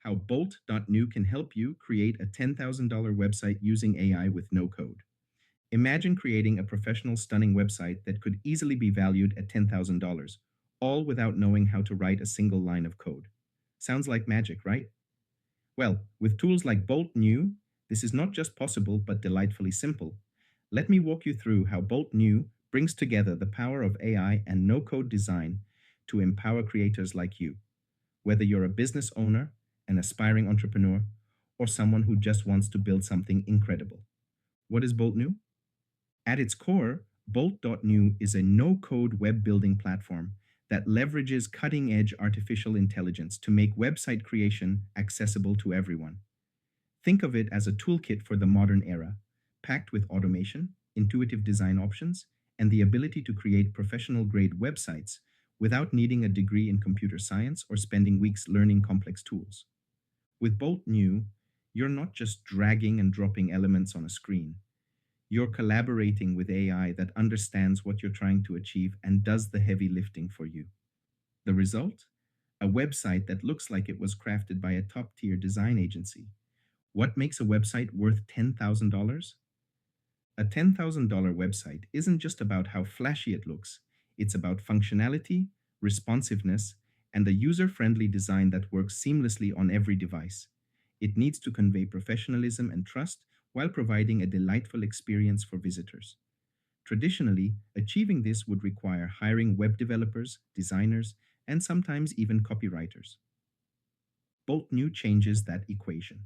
how Bolt.new can help you create a $10,000 website using AI with no code. Imagine creating a professional, stunning website that could easily be valued at $10,000, all without knowing how to write a single line of code. Sounds like magic, right? Well, with tools like Bolt New, this is not just possible but delightfully simple. Let me walk you through how Bolt New brings together the power of AI and no code design to empower creators like you. Whether you're a business owner, an aspiring entrepreneur, or someone who just wants to build something incredible. What is Bolt New? At its core, Bolt.new is a no code web building platform that leverages cutting edge artificial intelligence to make website creation accessible to everyone. Think of it as a toolkit for the modern era, packed with automation, intuitive design options, and the ability to create professional grade websites without needing a degree in computer science or spending weeks learning complex tools. With Bolt New, you're not just dragging and dropping elements on a screen. You're collaborating with AI that understands what you're trying to achieve and does the heavy lifting for you. The result? A website that looks like it was crafted by a top tier design agency. What makes a website worth $10,000? A $10,000 website isn't just about how flashy it looks, it's about functionality, responsiveness, and a user friendly design that works seamlessly on every device. It needs to convey professionalism and trust while providing a delightful experience for visitors. Traditionally, achieving this would require hiring web developers, designers, and sometimes even copywriters. Bolt New changes that equation.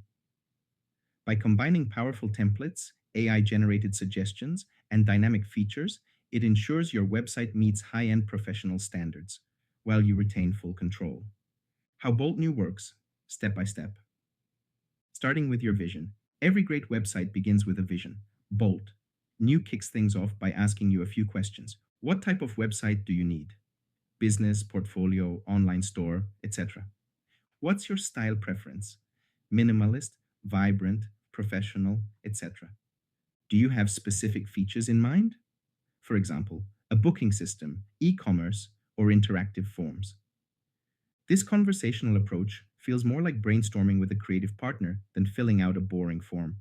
By combining powerful templates, AI generated suggestions, and dynamic features, it ensures your website meets high end professional standards while you retain full control. How Bolt New works, step by step. Starting with your vision. Every great website begins with a vision. Bolt New kicks things off by asking you a few questions. What type of website do you need? Business, portfolio, online store, etc. What's your style preference? Minimalist, vibrant, professional, etc. Do you have specific features in mind? For example, a booking system, e commerce, or interactive forms. This conversational approach feels more like brainstorming with a creative partner than filling out a boring form.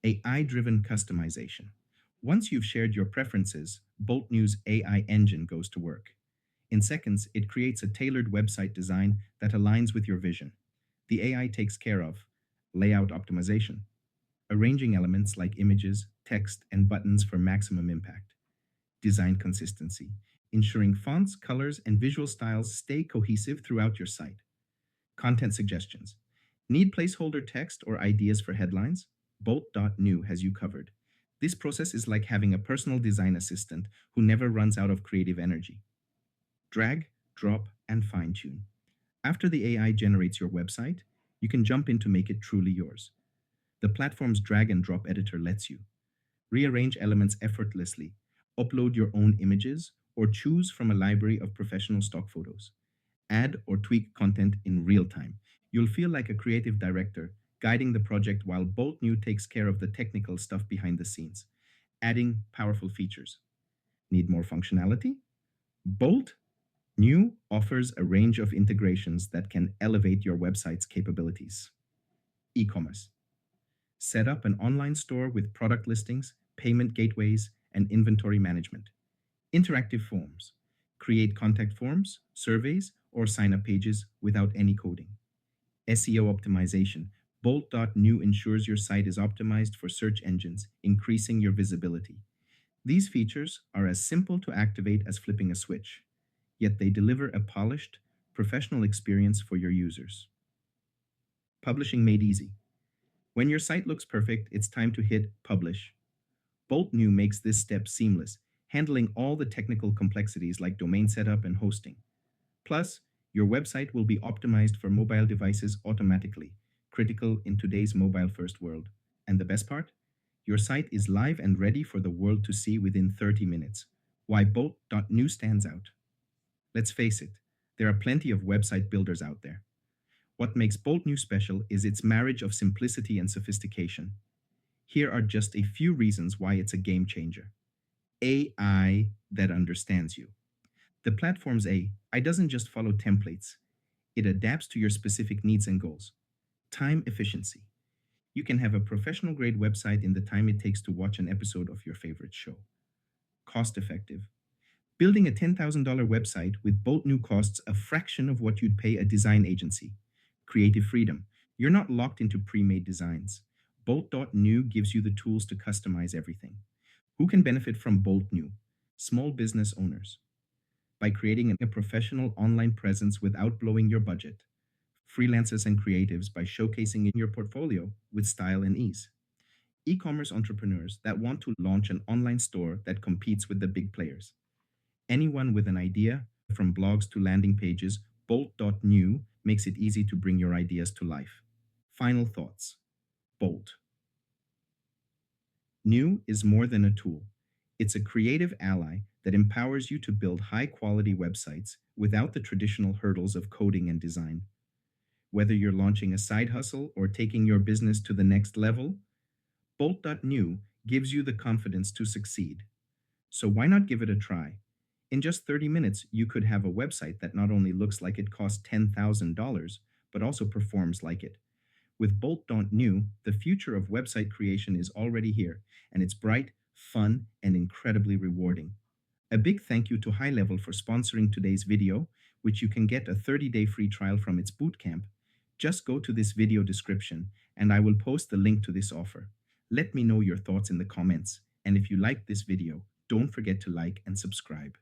AI driven customization. Once you've shared your preferences, Bolt News AI engine goes to work. In seconds, it creates a tailored website design that aligns with your vision. The AI takes care of layout optimization, arranging elements like images, text, and buttons for maximum impact, design consistency, ensuring fonts, colors, and visual styles stay cohesive throughout your site. Content suggestions. Need placeholder text or ideas for headlines? Bolt.new has you covered. This process is like having a personal design assistant who never runs out of creative energy. Drag, drop, and fine tune. After the AI generates your website, you can jump in to make it truly yours. The platform's drag and drop editor lets you rearrange elements effortlessly, upload your own images, or choose from a library of professional stock photos. Add or tweak content in real time. You'll feel like a creative director guiding the project while Bolt New takes care of the technical stuff behind the scenes, adding powerful features. Need more functionality? Bolt New offers a range of integrations that can elevate your website's capabilities. E commerce. Set up an online store with product listings, payment gateways, and inventory management. Interactive forms. Create contact forms, surveys, or sign up pages without any coding. SEO optimization. Bolt.new ensures your site is optimized for search engines, increasing your visibility. These features are as simple to activate as flipping a switch, yet they deliver a polished, professional experience for your users. Publishing made easy. When your site looks perfect, it's time to hit publish. Bolt New makes this step seamless, handling all the technical complexities like domain setup and hosting. Plus, your website will be optimized for mobile devices automatically, critical in today's mobile first world. And the best part? Your site is live and ready for the world to see within 30 minutes. Why Bolt.new stands out. Let's face it, there are plenty of website builders out there. What makes Bolt New special is its marriage of simplicity and sophistication. Here are just a few reasons why it's a game changer. AI that understands you. The platform's AI doesn't just follow templates, It adapts to your specific needs and goals. Time efficiency. You can have a professional grade website in the time it takes to watch an episode of your favorite show. Cost effective. Building a $10,000 website with Bolt New costs a fraction of what you'd pay a design agency. Creative freedom. You're not locked into pre made designs. Bolt.new gives you the tools to customize everything. Who can benefit from Bolt New? Small business owners. By creating a professional online presence without blowing your budget. Freelancers and creatives by showcasing in your portfolio with style and ease. E commerce entrepreneurs that want to launch an online store that competes with the big players. Anyone with an idea, from blogs to landing pages, Bolt.new makes it easy to bring your ideas to life. Final thoughts. Bolt. New is more than a tool. It's a creative ally that empowers you to build high quality websites without the traditional hurdles of coding and design. Whether you're launching a side hustle or taking your business to the next level, Bolt.new gives you the confidence to succeed. So why not give it a try? In just 30 minutes, you could have a website that not only looks like it costs $10,000, but also performs like it. With Bolt.new, the future of website creation is already here, and it's bright, fun, and incredibly rewarding. A big thank you to HighLevel for sponsoring today's video, which you can get a 30-day free trial from its bootcamp. Just go to this video description, and I will post the link to this offer. Let me know your thoughts in the comments, and if you liked this video, don't forget to like and subscribe.